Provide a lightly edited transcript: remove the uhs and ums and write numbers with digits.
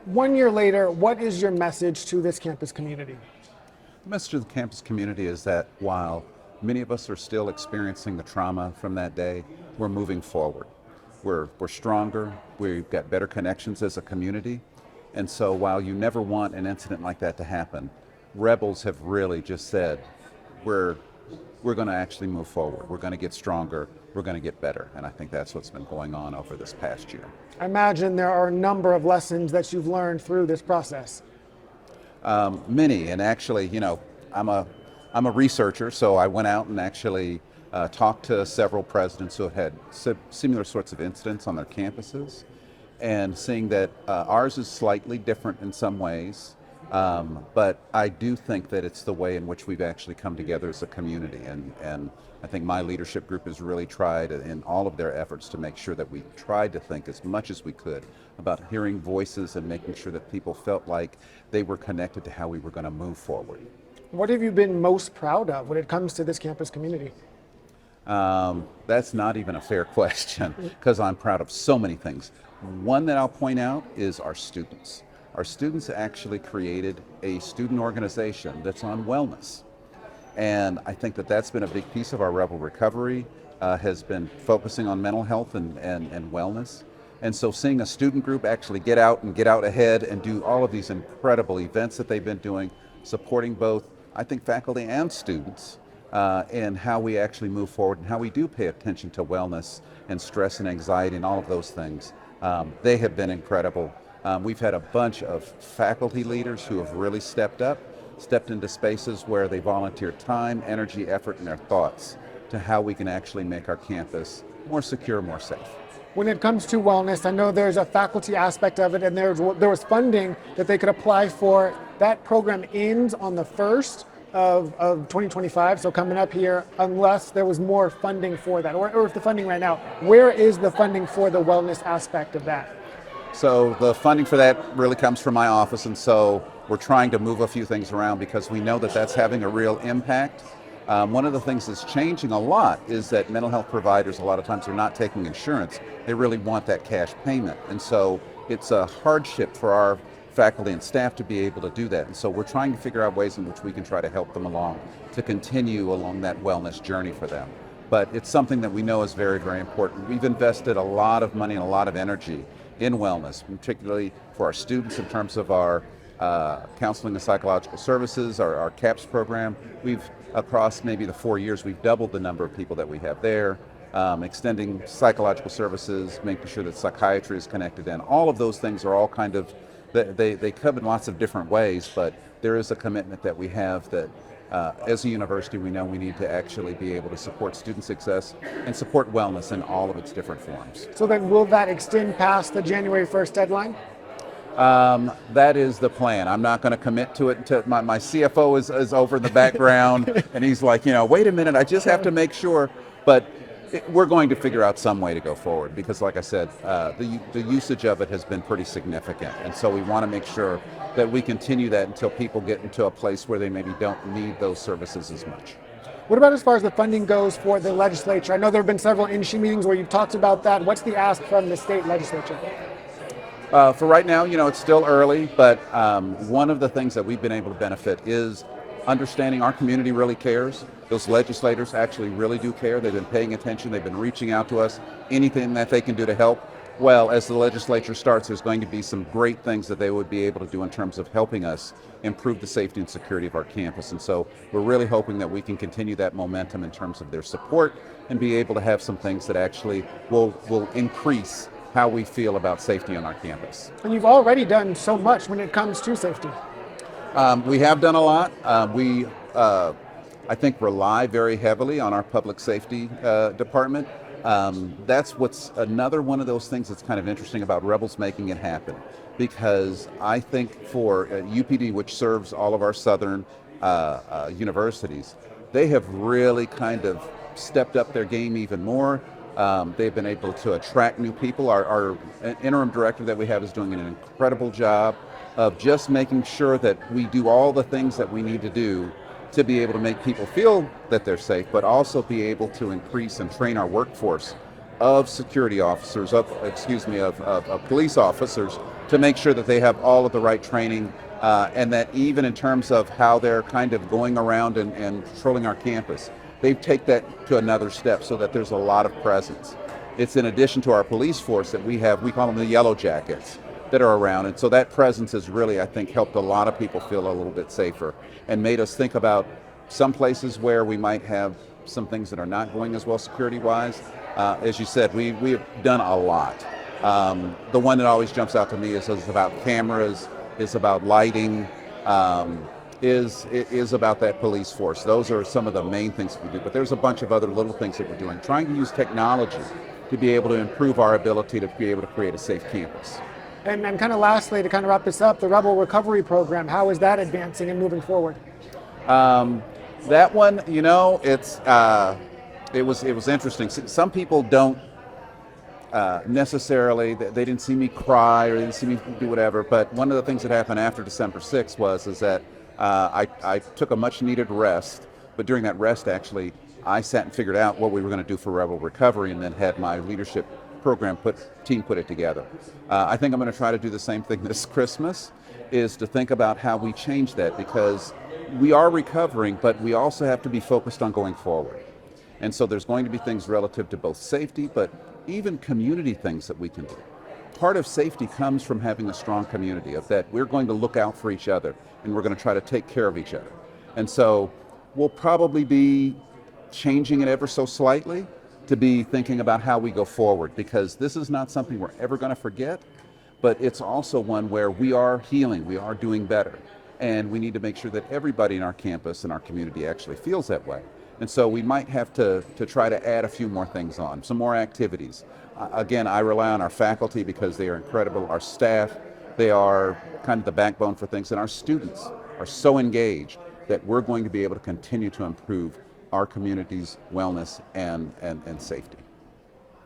1 year later, what is your message to this campus community? The message to the campus community is that while many of us are still experiencing the trauma from that day, we're moving forward. We're stronger, we've got better connections as a community, and so while you never want an incident like that to happen, rebels have really just said, we're going to actually move forward, we're going to get stronger, we're going to get better, and I think that's what's been going on over this past year. I imagine there are a number of lessons that you've learned through this process. Many, and actually, I'm a researcher, so I went out and actually talked to several presidents who had similar sorts of incidents on their campuses, and seeing that ours is slightly different in some ways, but I do think that it's the way in which we've actually come together as a community, and I think my leadership group has really tried in all of their efforts to make sure that we tried to think as much as we could about hearing voices and making sure that people felt like they were connected to how we were going to move forward. What have you been most proud of when it comes to this campus community? That's not even a fair question, because I'm proud of so many things. One that I'll point out is our students. Our students actually created a student organization that's on wellness. And I think that that's been a big piece of our Rebel recovery, has been focusing on mental health and wellness. And so seeing a student group actually get out ahead and do all of these incredible events that they've been doing, supporting both, I think, faculty and students, and how we actually move forward and how we do pay attention to wellness and stress and anxiety and all of those things. They have been incredible. We've had a bunch of faculty leaders who have really stepped into spaces where they volunteer time, energy, effort, and their thoughts to how we can actually make our campus more secure, more safe. When it comes to wellness, I know there's a faculty aspect of it, and there was funding that they could apply for. That program ends on the 1st of 2025, so coming up here, unless there was more funding for that, or if the funding ran out. Where is the funding for the wellness aspect of that? So the funding for that really comes from my office, and so we're trying to move a few things around because we know that that's having a real impact. One of the things that's changing a lot is that mental health providers a lot of times are not taking insurance. They really want that cash payment, and so it's a hardship for our faculty and staff to be able to do that. And so we're trying to figure out ways in which we can try to help them along, to continue along that wellness journey for them. But it's something that we know is very, very important. We've invested a lot of money and a lot of energy in wellness, particularly for our students in terms of our counseling and psychological services, our CAPS program. We've, across maybe the 4 years, we've doubled the number of people that we have there, extending psychological services, making sure that psychiatry is connected in. All of those things are all kind of, they come in lots of different ways, but there is a commitment that we have that as a university, we know we need to actually be able to support student success and support wellness in all of its different forms. So then will that extend past the January 1st deadline? That is the plan. I'm not going to commit to it until my CFO is over in the background and he's like, wait a minute, I just have to make sure. But we're going to figure out some way to go forward because, like I said, the usage of it has been pretty significant. And so we want to make sure that we continue that until people get into a place where they maybe don't need those services as much. What about as far as the funding goes for the legislature? I know there have been several industry meetings where you've talked about that. What's the ask from the state legislature? For right now, it's still early, but one of the things that we've been able to benefit is understanding our community really cares. Those legislators actually really do care. They've been paying attention. They've been reaching out to us. Anything that they can do to help. Well, as the legislature starts, there's going to be some great things that they would be able to do in terms of helping us improve the safety and security of our campus. And so we're really hoping that we can continue that momentum in terms of their support and be able to have some things that actually will increase how we feel about safety on our campus. And you've already done so much when it comes to safety. We have done a lot. We, I think, rely very heavily on our public safety department. That's what's another one of those things that's kind of interesting about Rebels making it happen, because I think for UPD, which serves all of our southern universities, they have really kind of stepped up their game even more. They've been able to attract new people. Our interim director that we have is doing an incredible job of just making sure that we do all the things that we need to do to be able to make people feel that they're safe, but also be able to increase and train our workforce of security officers, of police officers, to make sure that they have all of the right training, and that even in terms of how they're kind of going around and patrolling our campus, they take that to another step so that there's a lot of presence. It's in addition to our police force that we call them the yellow jackets, that are around. And so that presence has really, I think, helped a lot of people feel a little bit safer and made us think about some places where we might have some things that are not going as well security-wise. As you said, we have done a lot. The one that always jumps out to me is about cameras, is about lighting, is about that police force. Those are some of the main things we do, but there's a bunch of other little things that we're doing, trying to use technology to be able to improve our ability to be able to create a safe campus. And kind of lastly, to kind of wrap this up, the Rebel Recovery Program, how is that advancing and moving forward? That one, you know, it was interesting. Some people don't necessarily, they didn't see me cry or they didn't see me do whatever, but one of the things that happened after December 6th is that I took a much needed rest, but during that rest actually I sat and figured out what we were going to do for Rebel Recovery and then had my leadership program team put it together. I think I'm going to try to do the same thing this Christmas, is to think about how we change that, because we are recovering, but we also have to be focused on going forward. And so there's going to be things relative to both safety, but even community things that we can do. Part of safety comes from having a strong community, of that we're going to look out for each other and we're going to try to take care of each other. And so we'll probably be changing it ever so slightly to be thinking about how we go forward, because this is not something we're ever going to forget, but it's also one where we are healing, we are doing better, and we need to make sure that everybody in our campus and our community actually feels that way. And so we might have to try to add a few more things on, some more activities. Again, I rely on our faculty because they are incredible, our staff, they are kind of the backbone for things, and our students are so engaged that we're going to be able to continue to improve our community's wellness and safety.